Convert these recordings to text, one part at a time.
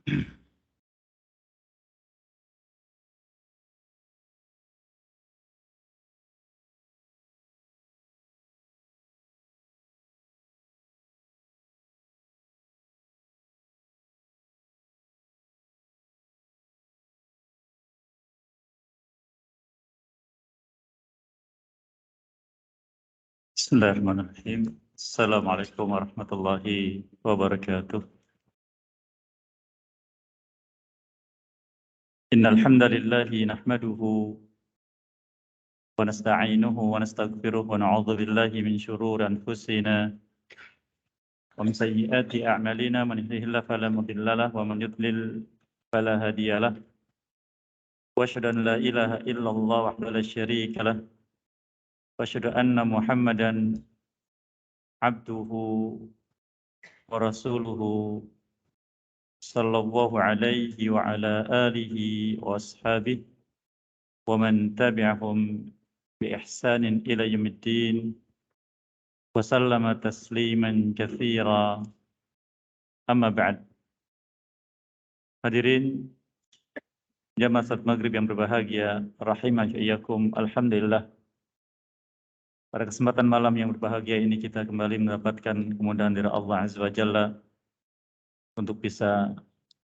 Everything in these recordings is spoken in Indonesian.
Bismillahirrahmanirrahim. Assalamualaikum warahmatullahi wabarakatuh. Innal hamdalillahi nahmaduhu wa nasta'inuhu wa nastaghfiruh wa na'udzu billahi min shururi anfusina wa min sayyiati a'malina man yahdihillahu fala mudilla lahu wa man yudlil fala hadiya lahu. Wa asyhadu an la ilaha illallah wahdahu la syarika lahu wa asyhadu anna Muhammadan abduhu wa rasuluhu sallallahu alaihi wa ala alihi wa ashabihi wa man tabi'ahum bi ihsanin ila yaumiddin wa sallama tasliman katsira, amma ba'd. Hadirin jamaah salat maghrib yang berbahagia, rahimakumullah. Alhamdulillah, pada kesempatan malam yang berbahagia ini kita kembali mendapatkan kemudahan dari Allah Azza wa Jalla untuk bisa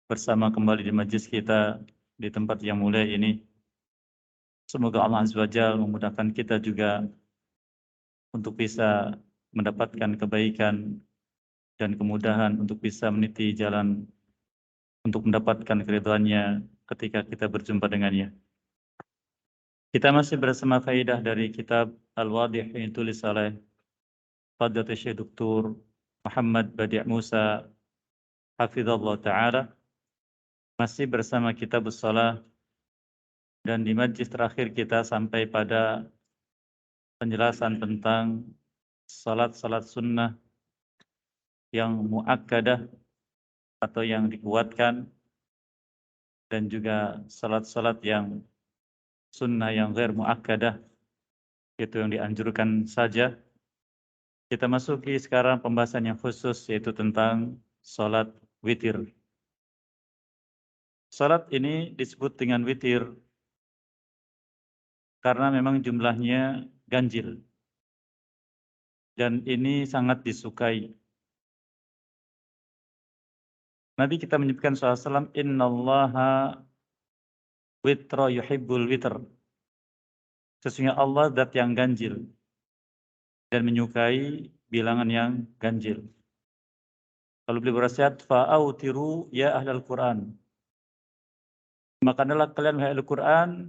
bersama kembali di majlis kita di tempat yang mulia ini. Semoga Allah Azza wa Jalla memudahkan kita juga untuk bisa mendapatkan kebaikan dan kemudahan untuk bisa meniti jalan untuk mendapatkan keridhaannya ketika kita berjumpa dengannya. Kita masih bersama faedah dari kitab Al-Wadih yang ditulis oleh Fadilatul Syekh Dr. Muhammad Badi' Musa hafizallahu taala, masih bersama kitab Shalah, dan di majlis terakhir kita sampai pada penjelasan tentang salat-salat sunnah yang muakkadah atau yang dikuatkan, dan juga salat-salat yang sunnah yang ghair muakkadah, itu yang dianjurkan saja. Kita masuki sekarang pembahasan yang khusus, yaitu tentang salat witir. Salat ini disebut dengan witir karena memang jumlahnya ganjil, dan ini sangat disukai. Nabi kita menyebutkan SAW, innallaha witra yuhibbul witr. Sesungguhnya Allah zat yang ganjil dan menyukai bilangan yang ganjil. Lalu beliau berwasiat, fa'autiru ya ahlal Qur'an. Maka adalah kalian wahai ahli Qur'an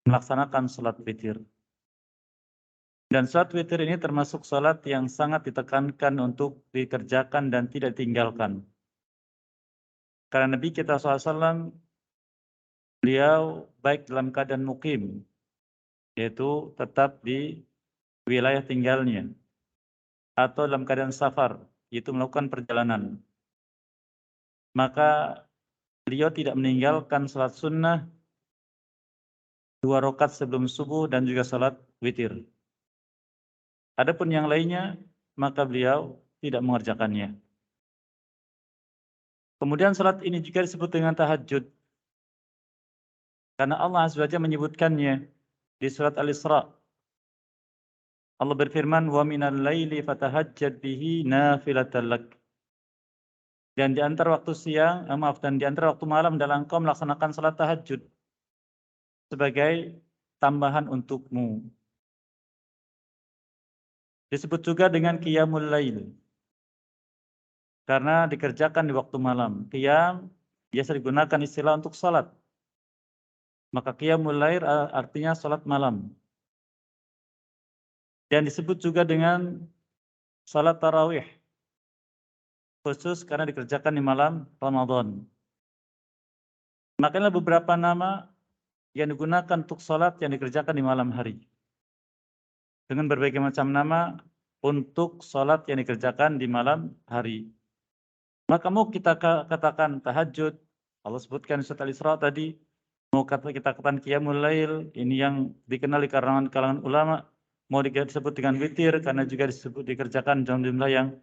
melaksanakan salat witir. Dan salat witir ini termasuk salat yang sangat ditekankan untuk dikerjakan dan tidak ditinggalkan. Karena Nabi kita SAW, beliau baik dalam keadaan mukim, yaitu tetap di wilayah tinggalnya, atau dalam keadaan safar, yaitu melakukan perjalanan, maka beliau tidak meninggalkan salat sunnah 2 rakaat sebelum subuh dan juga salat witir. Adapun yang lainnya, maka beliau tidak mengerjakannya. Kemudian salat ini juga disebut dengan tahajud, karena Allah Azza wa Jalla menyebutkannya di surat Al-Isra. Allah berfirman, wa minal laili fatahajjad bihi nafilatan lak. Dan di antara waktu siang, dan di antara waktu malam adalah engkau melaksanakan salat tahajud sebagai tambahan untukmu. Disebut juga dengan qiyamul lail, karena dikerjakan di waktu malam. Qiyam biasa digunakan istilah untuk salat. Maka qiyamul lail artinya salat malam. Dan disebut juga dengan salat tarawih, khusus karena dikerjakan di malam Ramadan. Makanya beberapa nama yang digunakan untuk salat yang dikerjakan di malam hari, dengan berbagai macam nama untuk salat yang dikerjakan di malam hari. Maka mau kita katakan tahajud, Allah sebutkan di surat Al-Isra tadi, mau kita katakan qiyamul lail, ini yang dikenal di kalangan ulama, mau disebut dengan witir karena juga disebut dikerjakan dalam jumlah yang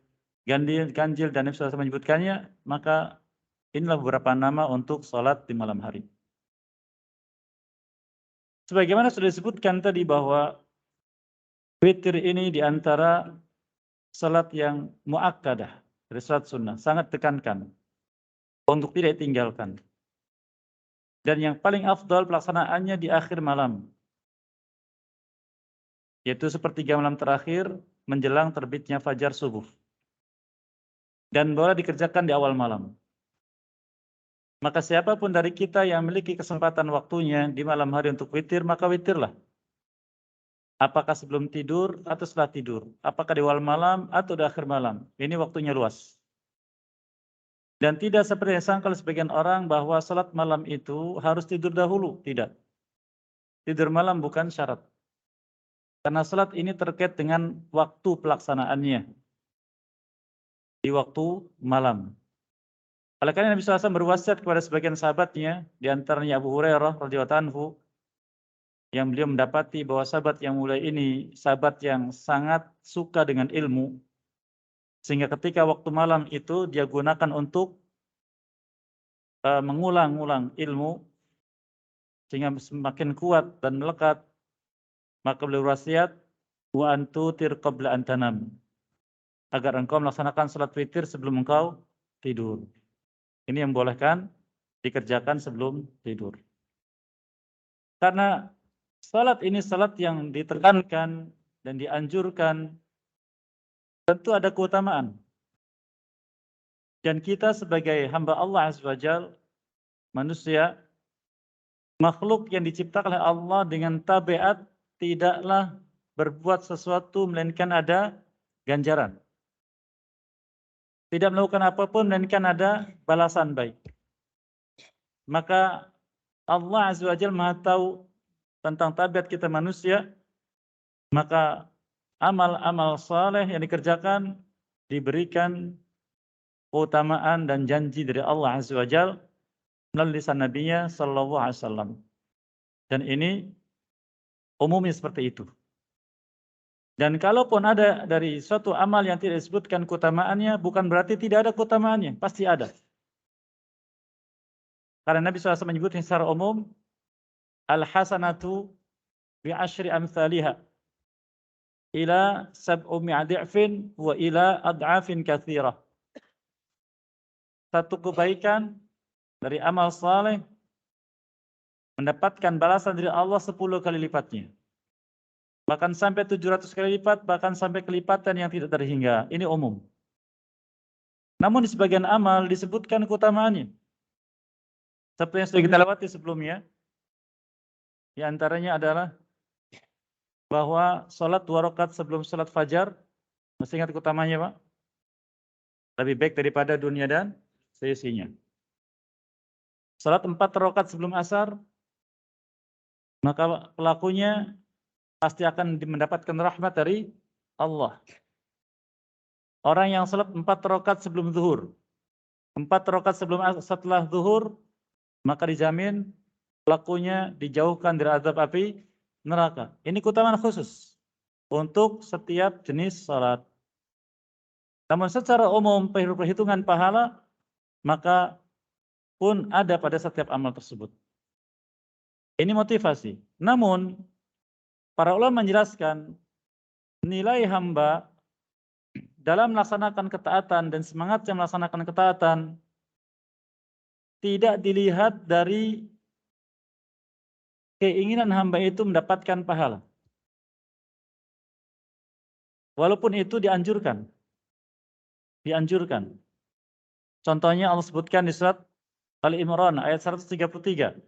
ganjil, dan Nabi SAW menyebutkannya, maka Inilah beberapa nama untuk salat di malam hari. Sebagaimana sudah disebutkan tadi bahwa witir ini di antara salat yang muakkadah, dari salat sunnah, sangat tekankan untuk tidak ditinggalkan. Dan yang paling afdal pelaksanaannya di akhir malam, yaitu sepertiga malam terakhir menjelang terbitnya fajar subuh. Dan boleh dikerjakan di awal malam. Maka siapapun dari kita yang memiliki kesempatan waktunya di malam hari untuk witir, maka witirlah. Apakah sebelum tidur atau setelah tidur? Apakah di awal malam atau di akhir malam? Ini waktunya luas. Dan tidak seperti yang sangkal sebagian orang bahwa salat malam itu harus tidur dahulu. Tidak. Tidur malam bukan syarat. Karena salat ini terkait dengan waktu pelaksanaannya. Di waktu malam. Oleh karena Nabi SAW berwasiat kepada sebagian sahabatnya, di antaranya Abu Hurairah radhiyallahu anhu, yang beliau mendapati bahwa sahabat yang mulai ini sahabat yang sangat suka dengan ilmu, sehingga ketika waktu malam itu dia gunakan untuk mengulang-ulang ilmu sehingga semakin kuat dan melekat. Maka beliau wasiat, wa antutir qabla an tanam, agar engkau melaksanakan salat witir sebelum engkau tidur. Ini yang bolehkan dikerjakan sebelum tidur. Karena salat ini salat yang ditekankan dan dianjurkan, tentu ada keutamaan. Dan kita sebagai hamba Allah Azza wa Jalla, manusia, makhluk yang diciptakan oleh Allah dengan tabiat tidaklah berbuat sesuatu melainkan ada ganjaran. Tidak melakukan apapun melainkan ada balasan baik. Maka Allah Azza wa Jalla Maha tahu tentang tabiat kita manusia, maka amal-amal saleh yang dikerjakan diberikan keutamaan dan janji dari Allah Azza wa Jalla melalui lisan Nabi-Nya sallallahu alaihi wasallam. Dan ini umumnya seperti itu. Dan kalaupun ada dari suatu amal yang tidak disebutkan keutamaannya, bukan berarti tidak ada keutamaannya, pasti ada. Karena Nabi SAW menyebutnya secara umum, al-hasanatu bi'ashri amthaliha ila sab'umi'a di'fin wa ila ad'afin katsirah. Satu kebaikan dari amal saleh mendapatkan balasan dari Allah 10 kali lipatnya. Bahkan sampai 700 kali lipat, bahkan sampai kelipatan yang tidak terhingga. Ini umum. Namun di sebagian amal disebutkan keutamaannya. Seperti yang sudah kita lewati sebelumnya. Di antaranya adalah bahwa sholat 2 rakaat sebelum sholat fajar, masih ingat keutamaannya Pak? Lebih baik daripada dunia dan seisinya. Sholat 4 rakaat sebelum asar, maka pelakunya pasti akan mendapatkan rahmat dari Allah. Orang yang sholat 4 rakaat sebelum zuhur, 4 rakaat setelah zuhur, maka dijamin pelakunya dijauhkan dari azab api neraka. Ini keutamaan khusus untuk setiap jenis salat. Namun secara umum perhitungan pahala maka pun ada pada setiap amal tersebut. Ini motivasi. Namun para ulama menjelaskan nilai hamba dalam melaksanakan ketaatan dan semangatnya melaksanakan ketaatan tidak dilihat dari keinginan hamba itu mendapatkan pahala. Walaupun itu dianjurkan. Dianjurkan. Contohnya Allah sebutkan di surat Al-Imran ayat 133.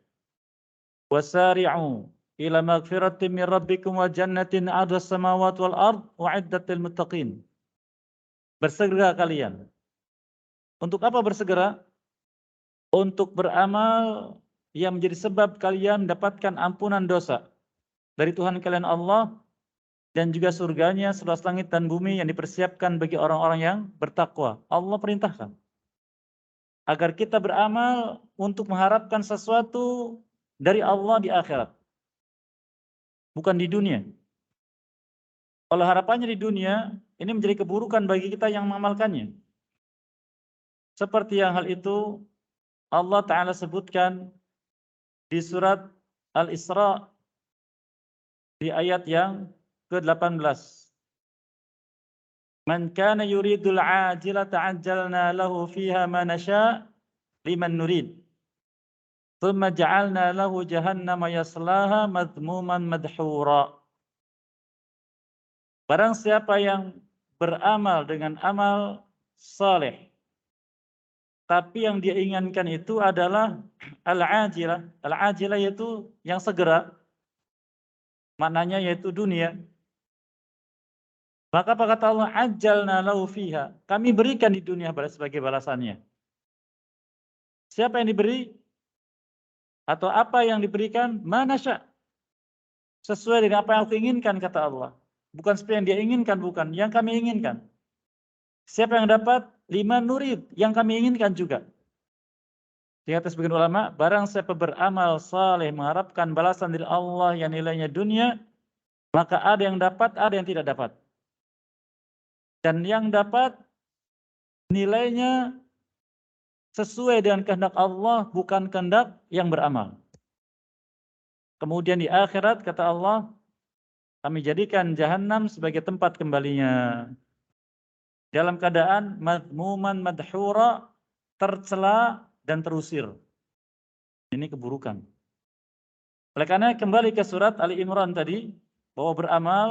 Wasari'u ila magfiratin min rabbikum wa jannatin 'ardas samawati wal ard u'iddat lil muttaqin. Bersegera kalian. Untuk apa bersegera? Untuk beramal yang menjadi sebab kalian mendapatkan ampunan dosa dari Tuhan kalian Allah, dan juga surganya seluas langit dan bumi yang dipersiapkan bagi orang-orang yang bertakwa. Allah perintahkan agar kita beramal untuk mengharapkan sesuatu dari Allah di akhirat, bukan di dunia. Kalau harapannya di dunia, ini menjadi keburukan bagi kita yang mengamalkannya. Seperti yang hal itu Allah Ta'ala sebutkan di surat Al-Isra di ayat yang ke-18. Man kana yuridul ajilata ajjalna lahu fiha ma nasha' liman nurid. Tsumma ja'alna lahu jahannama yaslaha madhmuman madhura. Barang siapa yang beramal dengan amal saleh, tapi yang dia inginkan itu adalah al-ajilah. Al-ajilah yaitu yang segera, maknanya yaitu dunia. Maka apa kata Allah? Ajjalna lahu fiha. Kami berikan di dunia sebagai balasannya. Siapa yang diberi? Atau apa yang diberikan? Manasya. Sesuai dengan apa yang aku inginkan, kata Allah. Bukan seperti yang dia inginkan, bukan. Yang kami inginkan. Siapa yang dapat? Liman nurid. Yang kami inginkan juga. Di atas sebagian ulama, barang siapa beramal saleh mengharapkan balasan dari Allah yang nilainya dunia, maka ada yang dapat, ada yang tidak dapat. Dan yang dapat nilainya sesuai dengan kehendak Allah, bukan kehendak yang beramal. Kemudian di akhirat, kata Allah, kami jadikan jahanam sebagai tempat kembalinya. Dalam keadaan madhmuman madhura, tercela dan terusir. Ini keburukan. Oleh karena kembali ke surat Ali Imran tadi, bahwa beramal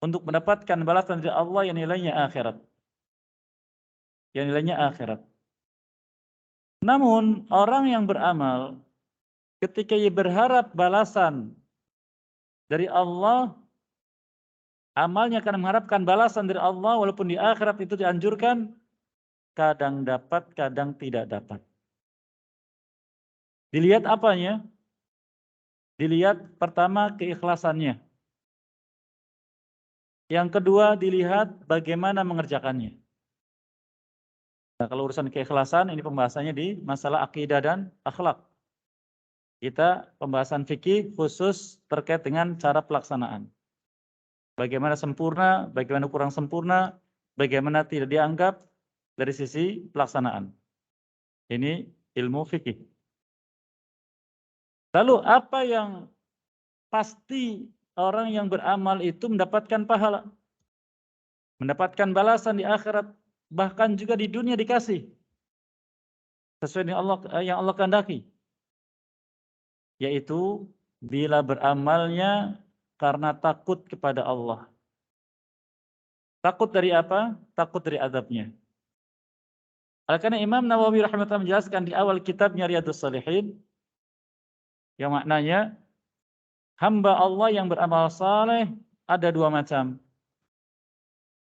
untuk mendapatkan balasan dari Allah yang nilainya akhirat. Yang nilainya akhirat. Namun orang yang beramal ketika ia berharap balasan dari Allah, amalnya akan mengharapkan balasan dari Allah walaupun di akhirat itu dianjurkan, kadang dapat, kadang tidak dapat. Dilihat apanya? Dilihat pertama keikhlasannya. Yang kedua dilihat bagaimana mengerjakannya. Nah, kalau urusan keikhlasan ini pembahasannya di masalah akidah dan akhlak. Kita pembahasan fikih khusus terkait dengan cara pelaksanaan. Bagaimana sempurna, bagaimana kurang sempurna, bagaimana tidak dianggap dari sisi pelaksanaan. Ini ilmu fikih. Lalu apa yang pasti orang yang beramal itu mendapatkan pahala, mendapatkan balasan di akhirat, bahkan juga di dunia dikasih sesuai dengan Allah yang Allah kehendaki, yaitu bila beramalnya karena takut kepada Allah. Takut dari apa? Takut dari azabnya. Oleh karena Imam Nawawi rahimahullah menjelaskan di awal kitabnya Riyadhus Shalihin, yang maknanya hamba Allah yang beramal saleh ada dua macam.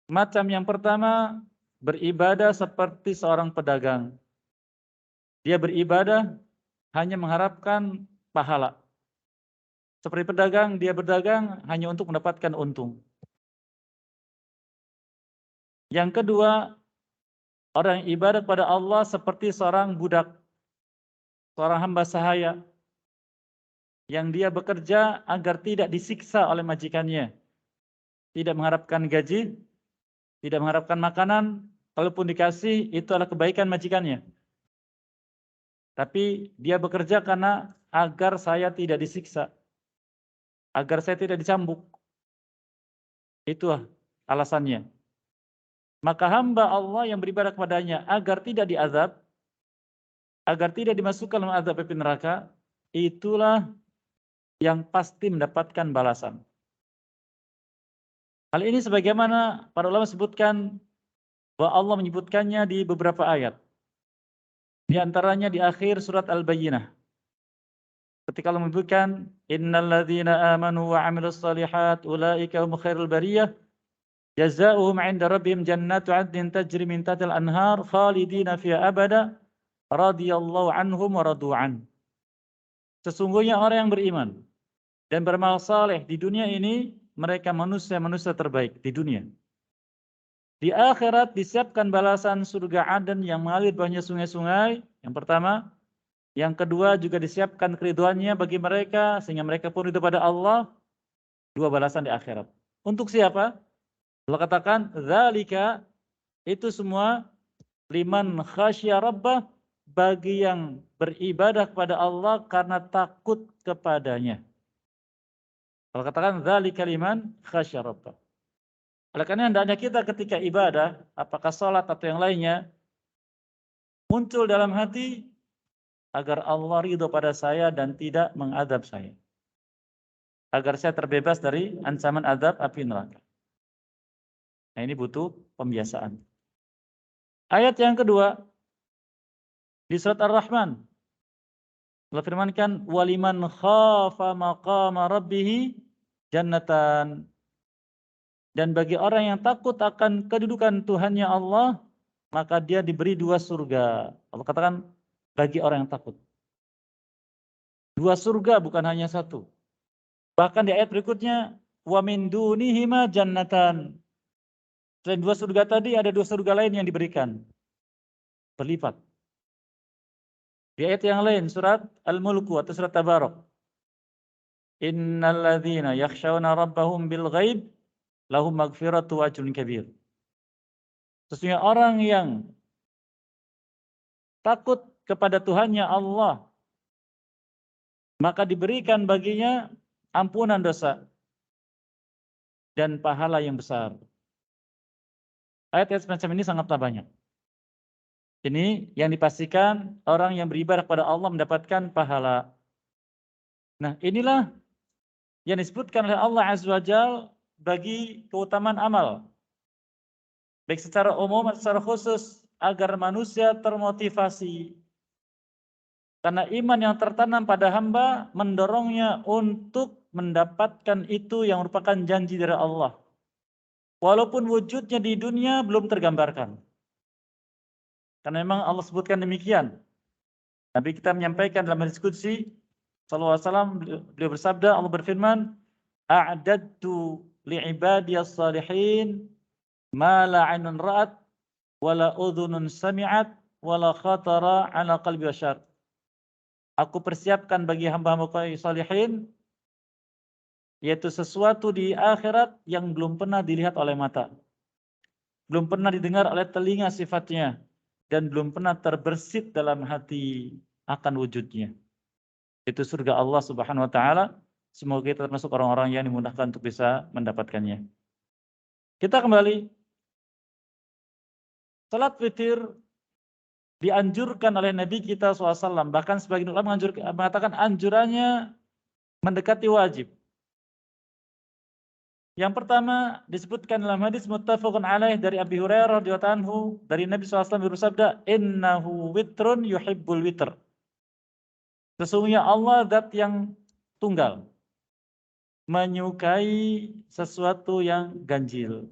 Macam yang pertama, beribadah seperti seorang pedagang. Dia beribadah hanya mengharapkan pahala. Seperti pedagang, dia berdagang hanya untuk mendapatkan untung. Yang kedua, orang yang ibadah kepada Allah seperti seorang budak, seorang hamba sahaya, yang dia bekerja agar tidak disiksa oleh majikannya. Tidak mengharapkan gaji, tidak mengharapkan makanan, kalaupun dikasih itu adalah kebaikan majikannya. Tapi dia bekerja karena agar saya tidak disiksa, agar saya tidak dicambuk. Itu alasannya. Maka hamba Allah yang beribadah kepadanya agar tidak diazab, agar tidak dimasukkan dalam azab api neraka, itulah yang pasti mendapatkan balasan. Hal ini sebagaimana para ulama sebutkan bahwa Allah menyebutkannya di beberapa ayat. Di antaranya di akhir surat Al-Bayyinah. Ketika Allah menyebutkan innal ladzina amanu wa 'amilus shalihat ulaika hum khairul bariyah jazaohum 'inda rabbihim jannatu 'adnin tajri min tahtiha al-anhar khalidina fiha abada radhiyallahu anhum wa radu an. Sesungguhnya orang yang beriman dan beramal saleh di dunia ini, mereka manusia-manusia terbaik di dunia. Di akhirat disiapkan balasan surga Aden yang mengalir bawahnya sungai-sungai. Yang pertama. Yang kedua juga disiapkan keriduannya bagi mereka sehingga mereka pun ridho pada Allah. Dua balasan di akhirat. Untuk siapa? Allah katakan, "Dzalika," itu semua liman khasyya rabbah, bagi yang beribadah kepada Allah karena takut kepadanya. Kalau katakan dzalika liman khasyya rabbah. Oleh karena hendaknya kita ketika ibadah, apakah sholat atau yang lainnya, muncul dalam hati agar Allah ridho pada saya dan tidak mengadab saya. Agar saya terbebas dari ancaman azab api neraka. Nah, ini butuh pembiasaan. Ayat yang kedua di surat Ar-Rahman. Allah firmankan waliman khafa maqama rabbih jannatan. Dan bagi orang yang takut akan kedudukan Tuhannya Allah, maka dia diberi 2 surga. Allah katakan bagi orang yang takut. 2 surga bukan hanya 1. Bahkan di ayat berikutnya wa min dunihima jannatan. Selain 2 surga tadi ada 2 surga lain yang diberikan. Berlipat. Di ayat yang lain surat Al-Mulk atau surat Tabarak. Innal ladzina yakhshawna rabbahum bil ghaib lahum maghfiratu wa ajrun kabir. Sesungguhnya orang yang takut kepada Tuhannya Allah, maka diberikan baginya ampunan dosa dan pahala yang besar. Ayat-ayat semacam ini sangatlah banyak. Ini yang dipastikan orang yang beribadah kepada Allah mendapatkan pahala. Nah, inilah yang disebutkan oleh Allah Azza wa Jalla bagi keutamaan amal. Baik secara umum atau secara khusus agar manusia termotivasi. Karena iman yang tertanam pada hamba mendorongnya untuk mendapatkan itu yang merupakan janji dari Allah. Walaupun wujudnya di dunia belum tergambarkan. Karena memang Allah sebutkan demikian. Nabi kita menyampaikan dalam hadis qudsi sallallahu alaihi wasallam, beliau bersabda, Allah berfirman, a'dadtu li'ibadiyas salihin ma la 'ainun ra'at wa la udhunun sami'at wa la khatara 'ala qalbi bashar. Aku persiapkan bagi hamba-hamba salihin yaitu sesuatu di akhirat yang belum pernah dilihat oleh mata, belum pernah didengar oleh telinga sifatnya, dan belum pernah terbersit dalam hati akan wujudnya. Itu surga Allah Subhanahu wa taala. Semoga kita termasuk orang-orang yang dimudahkan untuk bisa mendapatkannya. Kita kembali. Salat witir dianjurkan oleh Nabi kita SAW. Bahkan sebagian ulama mengatakan anjurannya mendekati wajib. Yang pertama disebutkan dalam hadis muttafaqun alaih dari Abi Hurairah radhiyallahu anhu dari Nabi SAW bersabda, "Innahu witrun yuhibbul witr." Sesungguhnya Allah zat yang tunggal, menyukai sesuatu yang ganjil.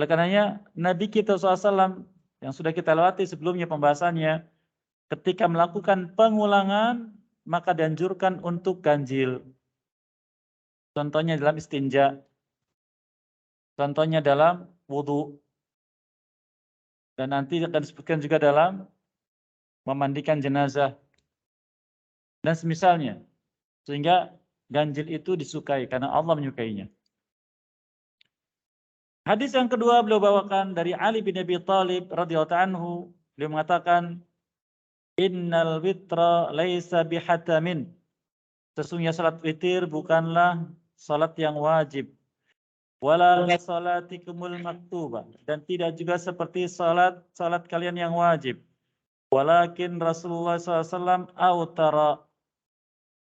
Oleh karenanya Nabi kita SAW yang sudah kita lewati sebelumnya pembahasannya, ketika melakukan pengulangan maka dianjurkan untuk ganjil. Contohnya dalam istinja, contohnya dalam wudu, dan nanti akan disebutkan juga dalam memandikan jenazah dan semisalnya. Sehingga ganjil itu disukai karena Allah menyukainya. Hadis yang kedua beliau bawakan dari Ali bin Abi Thalib radhiyallahu anhu. Beliau mengatakan, "Innal witra laisa bihatamin." Sesungguhnya salat witir bukanlah salat yang wajib. Wala salatikumul maktubah, dan tidak juga seperti salat kalian yang wajib. Walakin Rasulullah SAW autara.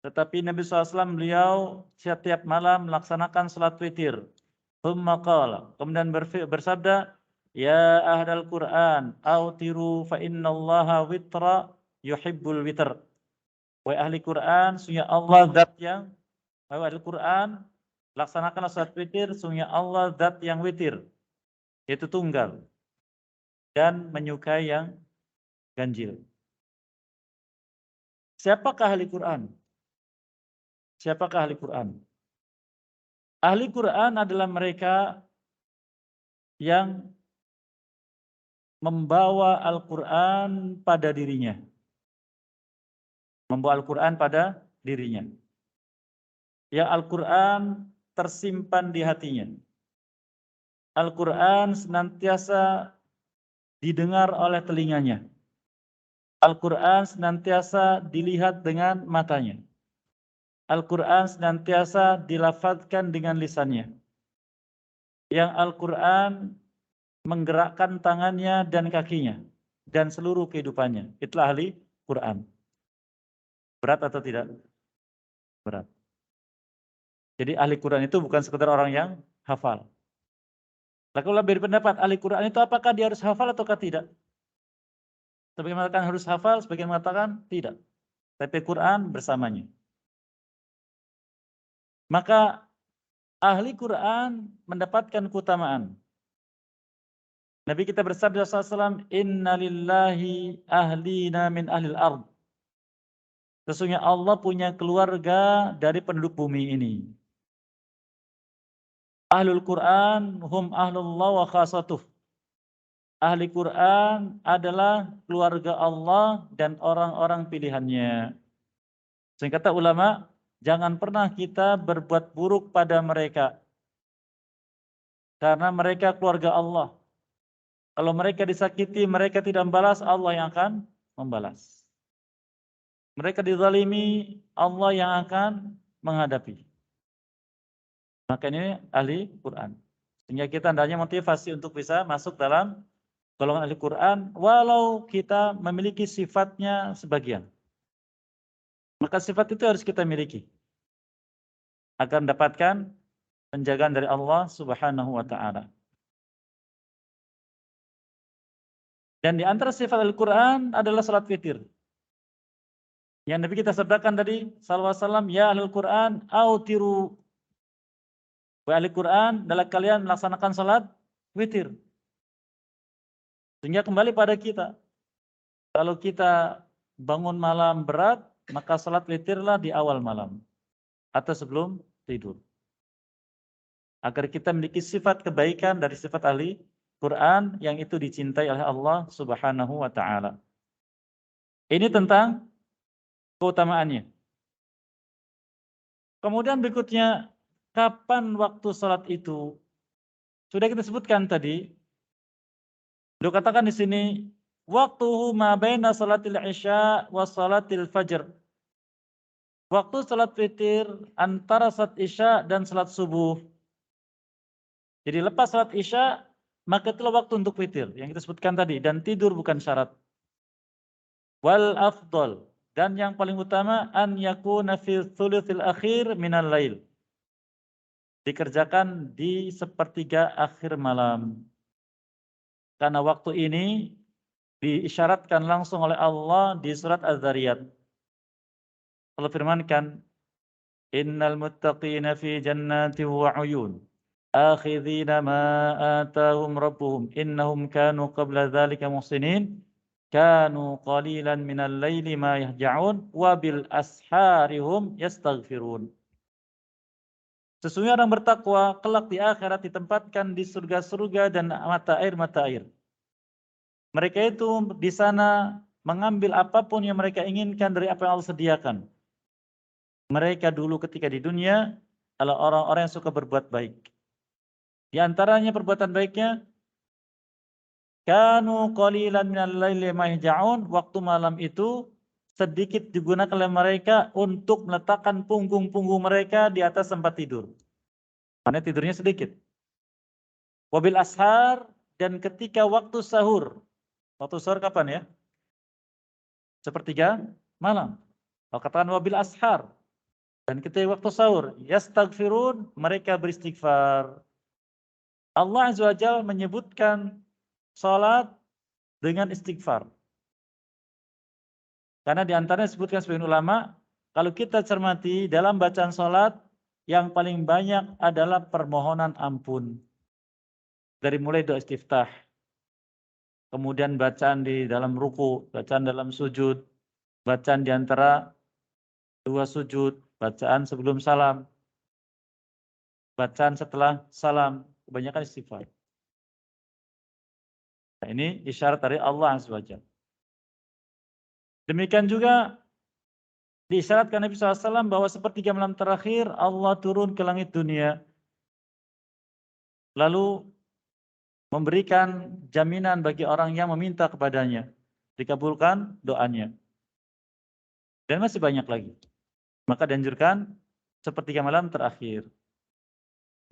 Tetapi Nabi SAW beliau setiap malam melaksanakan salat witir. Thumma qala, kemudian bersabda, ya ahlal Qur'an, autiru fa innallaha witra yuhibbul witr. Wahai ahli Quran, sungguh Allah zat yang, wahai ahli Quran, laksanakanlah salat witir, sungguh Allah zat yang witir, yaitu tunggal, dan menyukai yang ganjil. Siapakah ahli Quran? Siapakah ahli Quran? Ahli Quran adalah mereka yang membawa Al-Quran pada dirinya. Membawa Al-Quran pada dirinya. Ya, Al-Quran tersimpan di hatinya. Al-Quran senantiasa didengar oleh telinganya. Al-Quran senantiasa dilihat dengan matanya. Al-Quran senantiasa dilafadzkan dengan lisannya. Yang Al-Quran menggerakkan tangannya dan kakinya dan seluruh kehidupannya. Itulah ahli Quran. Berat atau tidak? Berat. Jadi ahli Quran itu bukan sekedar orang yang hafal. Lalu lebih berpendapat ahli Quran itu apakah dia harus hafal ataukah tidak? Sebagian mengatakan harus hafal, sebagian mengatakan tidak. Tapi Quran bersamanya. Maka ahli Quran mendapatkan keutamaan. Nabi kita bersabda SAW, Inna lillahi ahlina min ahlil ard. Sesungguhnya Allah punya keluarga dari penduduk bumi ini. Ahlul Quran hum ahlullah wa khasatuh. Ahli Quran adalah keluarga Allah dan orang-orang pilihannya. Sehingga kata ulama, jangan pernah kita berbuat buruk pada mereka. Karena mereka keluarga Allah. Kalau mereka disakiti, mereka tidak membalas, Allah yang akan membalas. Mereka dizalimi, Allah yang akan menghadapi. Maka ini ahli Quran. Sehingga kita hendaknya motivasi untuk bisa masuk dalam golongan ahli Quran, walau kita memiliki sifatnya sebagian. Maka sifat itu harus kita miliki. Agar mendapatkan penjagaan dari Allah Subhanahu wa ta'ala. Dan di antara sifat Al-Quran adalah salat witir. Yang Nabi kita sabdakan tadi, sallallahu alaihi wasallam, ya ahlul Quran, autiru. Wahai ahli Quran, adalah kalian melaksanakan salat witir. Sehingga kembali pada kita. Kalau kita bangun malam berat, maka salat witirlah di awal malam. Atau sebelum tidur. Agar kita memiliki sifat kebaikan dari sifat ahli Quran yang itu dicintai oleh Allah Subhanahu wa ta'ala. Ini tentang keutamaannya. Kemudian berikutnya, kapan waktu salat itu? Sudah kita sebutkan tadi. Beliau katakan di sini, waktuhu ma baina salatil isya wa salatil fajr. Waktu salat witir antara salat isya dan salat subuh. Jadi lepas salat isya, maka itulah waktu untuk witir yang kita sebutkan tadi, dan tidur bukan syarat. Wal afdal, dan yang paling utama, an yakuna fi thuluthil akhir minal lail. Dikerjakan di sepertiga akhir malam. Karena waktu ini diisyaratkan langsung oleh Allah di surat Az-Zariyat. Allah firmankan, innal muttaqina fi jannati wa uyun, akhidhina ma atahum rabbuhum, innahum kanu qabla dhalika muhsinin, kanu qalilan minal laili ma yahja'un, wa bil asharihum yastaghfirun. Sesungguhnya orang bertakwa kelak di akhirat ditempatkan di surga-surga dan mata air. Mereka itu di sana mengambil apapun yang mereka inginkan dari apa yang Allah sediakan. Mereka dulu ketika di dunia adalah orang-orang yang suka berbuat baik. Di antaranya perbuatan baiknya, kanu qalilan minal laili ma yahja'un, waktu malam itu sedikit digunakan oleh mereka untuk meletakkan punggung-punggung mereka di atas tempat tidur. Karena tidurnya sedikit. Wabil ashar, dan ketika waktu sahur. Waktu sahur kapan ya? Sepertiga malam. Kalau katakan wabil ashar. Dan ketika waktu sahur, yastaghfirun, mereka beristighfar. Allah Azza wa Jalla menyebutkan salat dengan istighfar. Karena di antaranya disebutkan sebagian ulama, kalau kita cermati dalam bacaan salat, yang paling banyak adalah permohonan ampun. Dari mulai doa istiftah, kemudian bacaan di dalam ruku, bacaan dalam sujud, bacaan di antara dua sujud, bacaan sebelum salam, bacaan setelah salam, kebanyakan istighfar. Nah, ini isyarat dari Allah Azza wa Jalla. Demikian juga diisyaratkan Nabi SAW bahwa sepertiga malam terakhir Allah turun ke langit dunia. Lalu memberikan jaminan bagi orang yang meminta kepadanya. dikabulkan doanya. Dan masih banyak lagi. Maka dianjurkan sepertiga malam terakhir.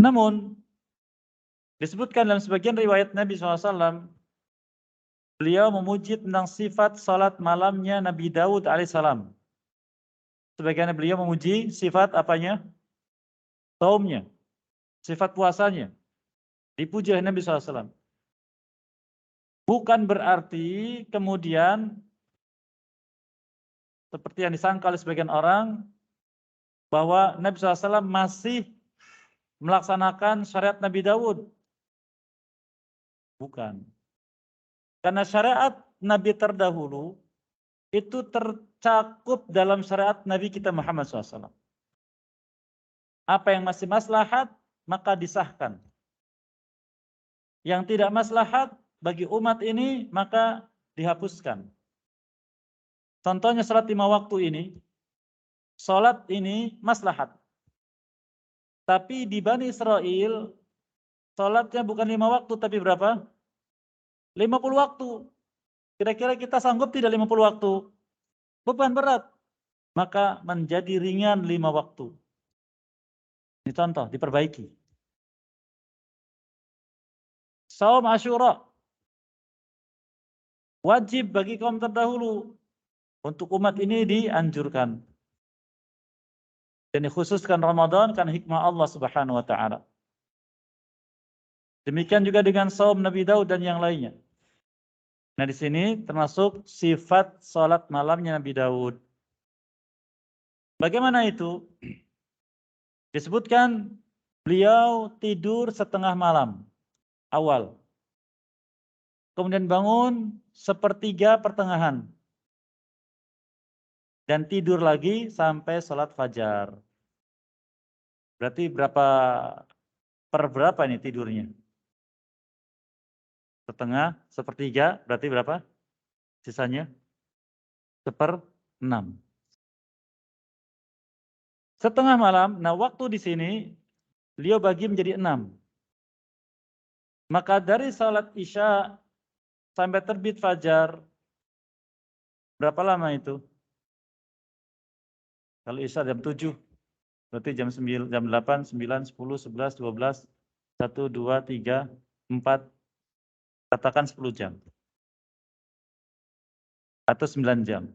Namun, disebutkan dalam sebagian riwayat Nabi SAW, beliau memuji tentang sifat salat malamnya Nabi Daud alaihissalam. Sebagian beliau memuji sifat apanya? Saumnya, sifat puasanya. Dipuji oleh Nabi SAW. Bukan berarti kemudian seperti yang disangka oleh sebagian orang, bahwa Nabi SAW masih melaksanakan syariat Nabi Daud. Bukan. Karena syariat Nabi terdahulu itu tercakup dalam syariat Nabi kita Muhammad SAW. Apa yang masih maslahat, maka disahkan. Yang tidak maslahat bagi umat ini, maka dihapuskan. Contohnya salat 5 waktu ini, salat ini maslahat. Tapi di Bani Israel, salatnya bukan 5 waktu, tapi berapa? 50 waktu. Kira-kira kita sanggup tidak 50 waktu? Beban berat. Maka menjadi ringan 5 waktu. Ini contoh, diperbaiki. Saum Asyura. Wajib bagi kaum terdahulu. Untuk umat ini dianjurkan. Dan dikhususkan Ramadan karena hikmah Allah Subhanahu wa taala. Demikian juga dengan saum Nabi Daud dan yang lainnya. Nah, di sini termasuk sifat salat malamnya Nabi Daud. Bagaimana itu? Disebutkan beliau tidur setengah malam awal. Kemudian bangun sepertiga pertengahan. Dan tidur lagi sampai salat fajar. Berarti berapa ini tidurnya? Setengah, sepertiga, berarti berapa? Sisanya? 1/6. Setengah malam, nah waktu di sini beliau bagi menjadi 6. Maka dari salat Isya sampai terbit fajar, berapa lama itu? Kalau Isya jam 7, berarti jam 9, jam 8, 9, 10, 11, 12, 1, 2, 3, 4, katakan 10 jam. Atau 9 jam.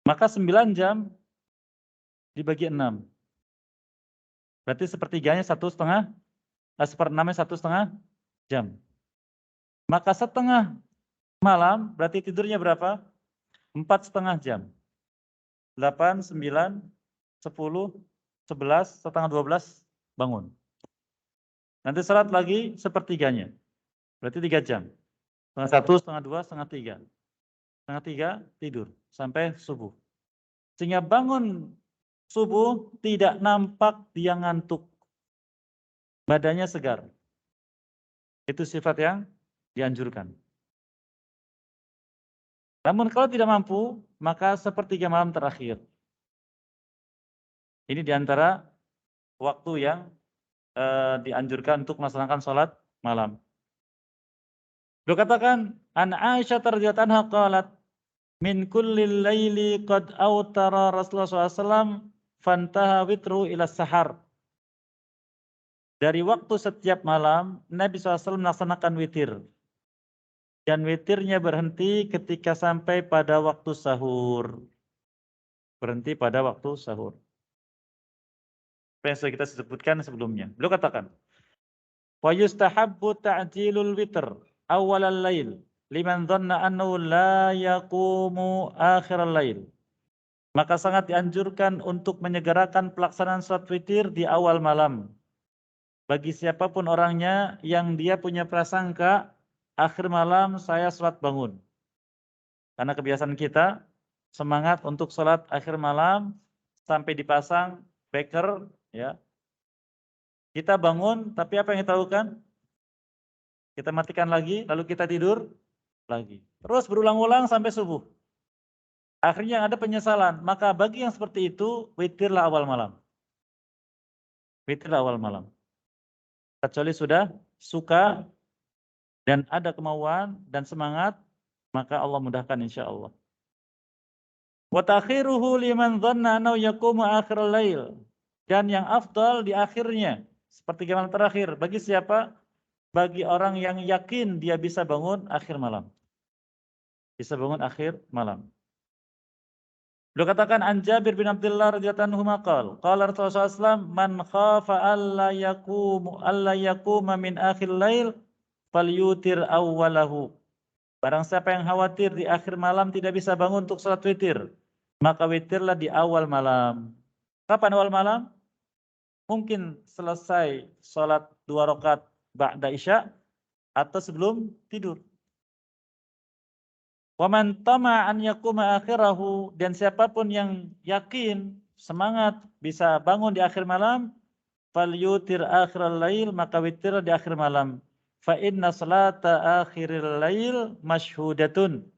Maka 9 jam dibagi 6. Berarti sepertiganya 1,5, 1/6-nya 1,5 jam. Maka setengah malam berarti tidurnya berapa? 4,5 jam. 8, 9, 10, 11, setengah 12 bangun. Nanti salat lagi sepertiganya. Berarti 3 jam. Setengah 1, setengah 2, setengah 3. Setengah 3 tidur sampai subuh. Sehingga bangun subuh tidak nampak dia ngantuk. Badannya segar. Itu sifat yang dianjurkan. Namun kalau tidak mampu, maka sepertiga malam terakhir. Ini diantara waktu yang dianjurkan untuk melaksanakan sholat malam. Beliau katakan, An Aisyah radhiyallahu anha qalat, min kullil laili qad autara Rasulullah SAW fantaha witru ila sahar. Dari waktu setiap malam, Nabi SAW melaksanakan witir. Dan witirnya berhenti ketika sampai pada waktu sahur. Berhenti pada waktu sahur. Apa yang sudah kita sebutkan sebelumnya. Beliau katakan, wa yustahabbu ta'jilul witr awalal lail liman dhanna annahu la yaqumu akhiral lail. Maka sangat dianjurkan untuk menyegerakan pelaksanaan salat witir di awal malam. Bagi siapapun orangnya yang dia punya prasangka akhir malam saya salat bangun. Karena kebiasaan kita semangat untuk salat akhir malam sampai dipasang beker, ya. Kita bangun, tapi apa yang kita lakukan? Kita matikan lagi, lalu kita tidur lagi. Terus berulang-ulang sampai subuh. Akhirnya ada penyesalan. Maka bagi yang seperti itu, witirlah awal malam. Witirlah awal malam. Kecuali sudah suka dan ada kemauan dan semangat, maka Allah mudahkan insyaallah. Wa takhiruhu liman dhanna annahu yaqumu akhirul lail. Dan yang afdal di akhirnya, seperti malam terakhir. Bagi siapa? Bagi orang yang yakin dia bisa bangun akhir malam. Bisa bangun akhir malam. Beliau katakan an Jabir bin Abdullah radhiyallahu anhu maqal, qala Rasulullah SAW, man khafa alla yaquma min akhir lail falyutir awwalahu. Barang siapa yang khawatir di akhir malam tidak bisa bangun untuk salat witir, maka witirlah di awal malam. Kapan awal malam? Mungkin selesai salat 2 rakaat ba'da isya atau sebelum tidur. Wa man tama an yaquma akhirahu, dan siapapun yang yakin semangat bisa bangun di akhir malam, falyutir akhiral lail, maka witir di akhir malam. Fa inna salata akhiril lail masyhudatun,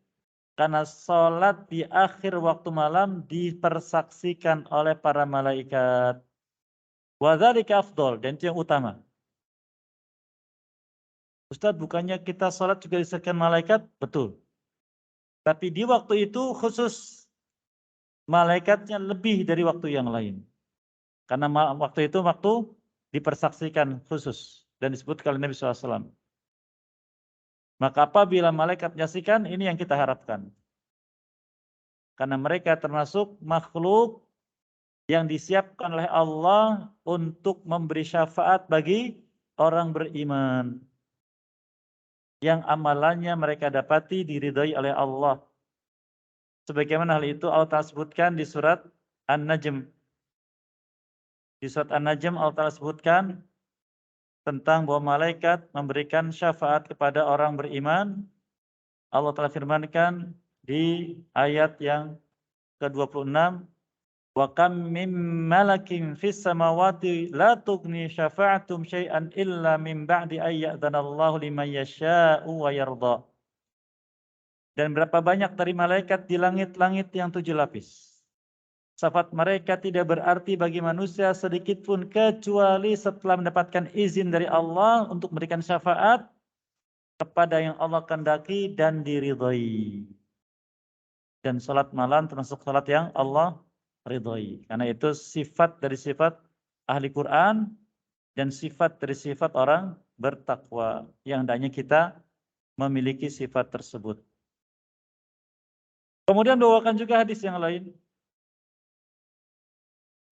karena salat di akhir waktu malam dipersaksikan oleh para malaikat. Wa dzalika afdal, dan itu yang utama. Ustaz, bukannya kita salat juga disaksikan malaikat? Betul. Tapi di waktu itu khusus malaikatnya lebih dari waktu yang lain. Karena waktu itu waktu dipersaksikan khusus dan disebutkan oleh Nabi SAW. Maka apabila malaikat menyaksikan, ini yang kita harapkan. Karena mereka termasuk makhluk yang disiapkan oleh Allah untuk memberi syafaat bagi orang beriman. Yang amalannya mereka dapati diridhai oleh Allah. Sebagaimana hal itu Allah Ta'ala sebutkan di surat An-Najm. Di surat An-Najm Allah Ta'ala sebutkan tentang bahwa malaikat memberikan syafaat kepada orang beriman. Allah Ta'ala firmankan di ayat yang ke-26, wa kam mim malakin fis samawati la tughni syafa'atum syai'an illa min ba'di ay ya'dhanallahu liman yasha'u wa yarda. Dan berapa banyak dari malaikat di langit-langit yang 7 lapis. Syafaat mereka tidak berarti bagi manusia sedikit pun kecuali setelah mendapatkan izin dari Allah untuk memberikan syafaat kepada yang Allah kehendaki dan diridhai. Dan salat malam termasuk salat yang Allah ridhai. Karena itu sifat dari sifat ahli Quran dan sifat dari sifat orang bertakwa yang hendaknya kita memiliki sifat tersebut. Kemudian bawakan juga hadis yang lain.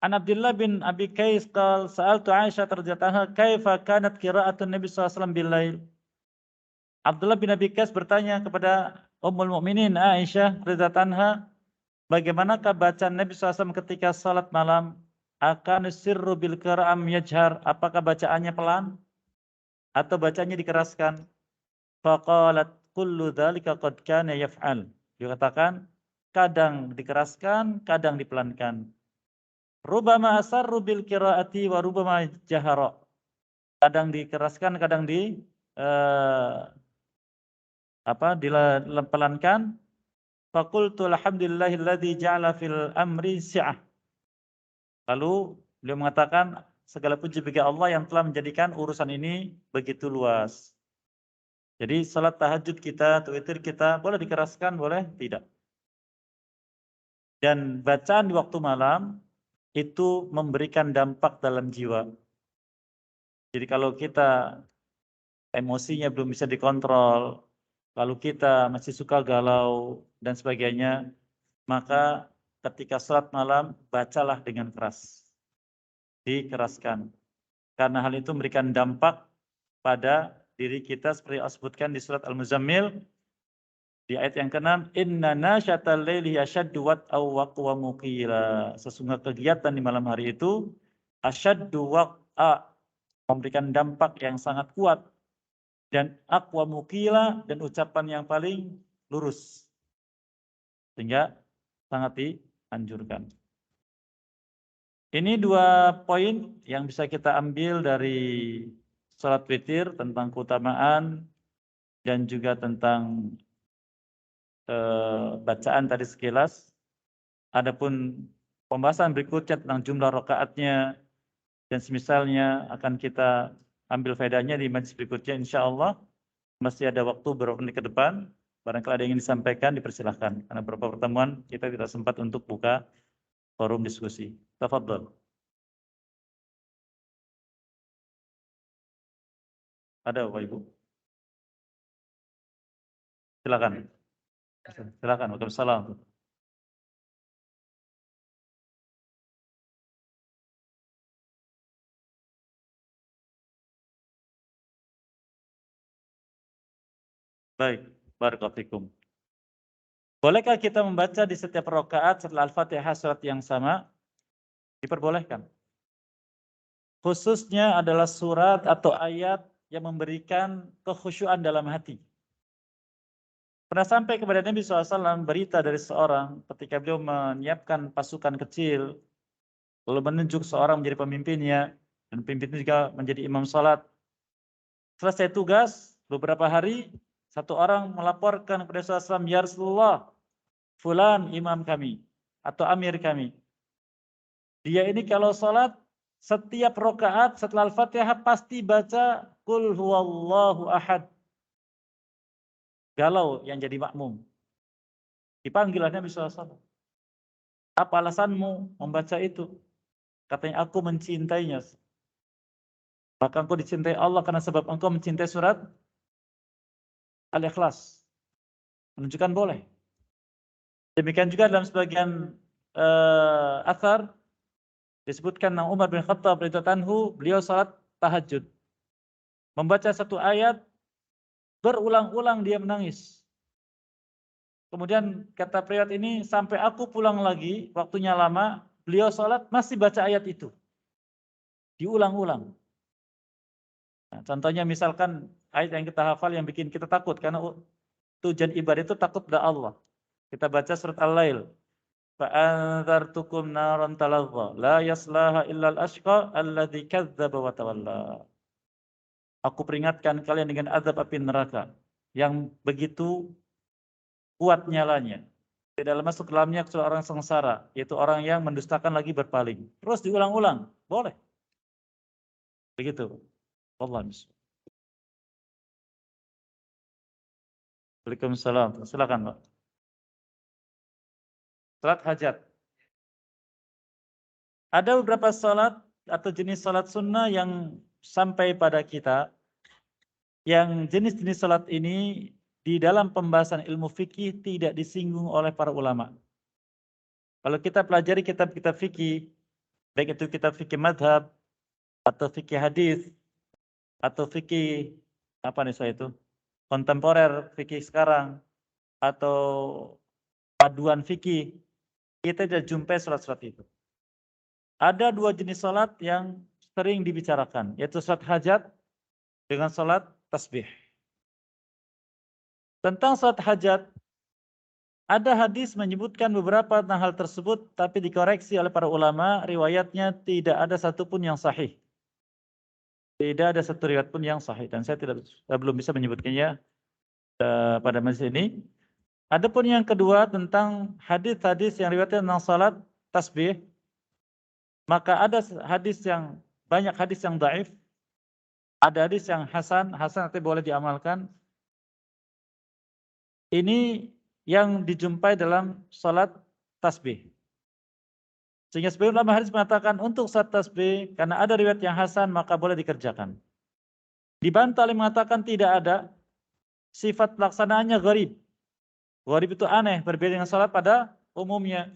An Abdullah bin Abi Qais qala sa'altu Aisyah radhiyallahu anha kaifa kanat qira'atun Nabi sallallahu alaihi wasallam bil lail. Abdullah bin Abi Qais bertanya kepada Ummul Mukminin Aisyah radhiyallahu anha, bagaimanakah bacaan Nabi sallallahu alaihi wasallam ketika salat malam? Akan sirru bil qira'am yajhar, apakah bacaannya pelan atau bacanya dikeraskan? Faqalat kullu dzalika qad kana yaf'al. Dikatakan kadang dikeraskan, kadang dipelankan. Rubama asarru bil qiraati wa rubama jahara. Kadang dikeraskan, kadang dipelankan. Faqultu alhamdulillahilladzi ja'ala fil amri si'ah. Lalu beliau mengatakan segala puji bagi Allah yang telah menjadikan urusan ini begitu luas. Jadi salat tahajud kita, witir kita boleh dikeraskan, boleh tidak. Dan bacaan di waktu malam itu memberikan dampak dalam jiwa. Jadi kalau kita emosinya belum bisa dikontrol, lalu kita masih suka galau dan sebagainya, maka ketika salat malam bacalah dengan keras. Dikeraskan. Karena hal itu memberikan dampak pada diri kita seperti Allah sebutkan di surat Al-Muzammil di ayat yang ke-6, inna nasyatal laili asyaddu wat'aw wa aqwamu qila. Sesungguhnya kegiatan di malam hari itu asyaddu waq'a, memberikan dampak yang sangat kuat, dan aqwamu qila, dan ucapan yang paling lurus. Sehingga sangat dianjurkan. Ini 2 poin yang bisa kita ambil dari salat witir tentang keutamaan dan juga tentang bacaan tadi sekilas. Adapun pembahasan berikutnya tentang jumlah rakaatnya dan semisalnya akan kita ambil faedahnya di majlis berikutnya insyaallah. Masih ada waktu beberapa menit ke depan. Barangkali ada yang ingin disampaikan, dipersilahkan. Karena beberapa pertemuan kita tidak sempat untuk buka forum diskusi. Tafadhol. Ada Bapak Ibu? Silakan. Silakan. Waalaikumsalam. Baik, barakallahu fikum. Bolehkah kita membaca di setiap rakaat setelah Al-Fatihah surat yang sama? Diperbolehkan. Khususnya adalah surat atau ayat yang memberikan kekhusyuan dalam hati. Pernah sampai kepada Nabi SAW berita dari seorang ketika beliau menyiapkan pasukan kecil, lalu menunjuk seorang menjadi pemimpinnya, dan pemimpin juga menjadi imam salat. Selesai tugas, beberapa hari, satu orang melaporkan kepada SAW, "Ya Rasulullah, fulan imam kami, atau amir kami. Dia ini kalau salat, setiap rakaat setelah Al-Fatihah pasti baca, Qul huwallahu ahad." Galau yang jadi makmum. Dipanggil Nabi SAW. Apa alasanmu membaca itu? Katanya, aku mencintainya. Maka engkau dicintai Allah karena sebab engkau mencintai surat Al-Ikhlas. Menunjukkan boleh. Demikian juga dalam sebagian athar disebutkan Umar bin Khattab radhiyallahu anhu, beliau salat tahajud. Membaca satu ayat, berulang-ulang dia menangis. Kemudian kata periwayat ini, sampai aku pulang lagi, waktunya lama, beliau salat masih baca ayat itu. Diulang-ulang. Nah, contohnya misalkan ayat yang kita hafal yang bikin kita takut, karena tujuan ibadah itu takut kepada Allah. Kita baca surat Al-Lail. Fa'anzartukum naran talazza la yaslaha illal ashqa alladzi kadzdzaba wa tawalla. Aku peringatkan kalian dengan azab api neraka yang begitu kuat nyalanya. Tidak masuk dalamnya kecuali orang sengsara, yaitu orang yang mendustakan lagi berpaling. Terus diulang-ulang, boleh. Begitu. Wallahu a'lam. Waalaikumsalam. Silakan, Pak. Salat hajat. Ada beberapa salat atau jenis salat sunnah yang sampai pada kita, yang jenis-jenis salat ini di dalam pembahasan ilmu fikih tidak disinggung oleh para ulama. Kalau kita pelajari kitab-kitab fikih, baik itu kitab fikih madhab, atau fikih hadis, atau fikih apa nih saya itu, kontemporer fikih sekarang, atau paduan fikih, kita tidak jumpai salat-salat itu. Ada dua jenis salat yang sering dibicarakan, yaitu salat hajat dengan salat tasbih. Tentang salat hajat, ada hadis menyebutkan beberapa tentang hal tersebut, tapi dikoreksi oleh para ulama, riwayatnya tidak ada satupun yang sahih. Tidak ada satu riwayat pun yang sahih, dan saya belum bisa menyebutkannya pada majelis ini. Adapun yang kedua tentang hadis-hadis yang riwayatnya tentang salat tasbih, maka ada banyak hadis yang dhaif, ada hadis yang hasan nanti boleh diamalkan. Ini yang dijumpai dalam salat tasbih. Sehingga sebagian ulama hadis mengatakan untuk salat tasbih, karena ada riwayat yang hasan maka boleh dikerjakan. Dibantah oleh mengatakan tidak ada, sifat pelaksanaannya gharib. Gharib itu aneh, berbeda dengan salat pada umumnya.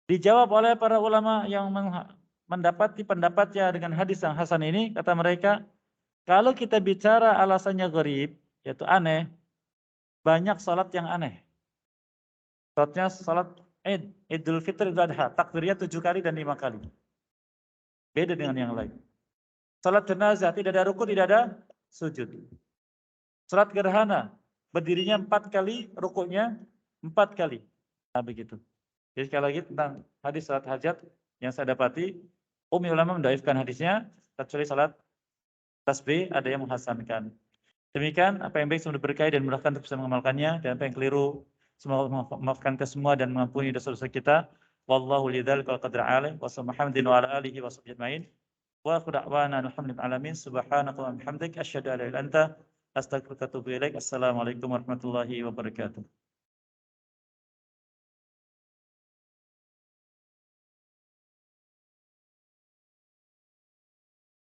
Dijawab oleh para ulama yang mendapati pendapatnya dengan hadis yang hasan ini, kata mereka, kalau kita bicara alasannya gharib, yaitu aneh, banyak salat yang aneh. Salatnya salat Idul Fitri, Idul Adha, takbirnya 7 kali dan 5 kali. Beda dengan yang lain. Salat jenazah tidak ada ruku, tidak ada sujud. Salat gerhana, berdirinya 4 kali, rukunya 4 kali. Nah begitu. Jadi sekali lagi tentang hadis salat hajat yang saya dapati, ulama mendaifkan hadisnya, kecuali salat tasbih ada yang menghasankan. Demikian apa yang baik semoga berkahi dan mudahkan untuk bisa mengamalkannya, dan apa yang keliru semoga memaafkan kita semua dan mengampuni dosa-dosa kita. Wallahu lidzalika qadra alaih wa Muhammadin wa ala alihi wa sahbihi ajmain. Wa akhiru da'wana alhamdulillahi alamin. Subhanaka wa bihamdika asyhadu an la ilaha illa anta Astaghfiruka wa atubu ilaik. Assalamualaikum warahmatullahi wabarakatuh.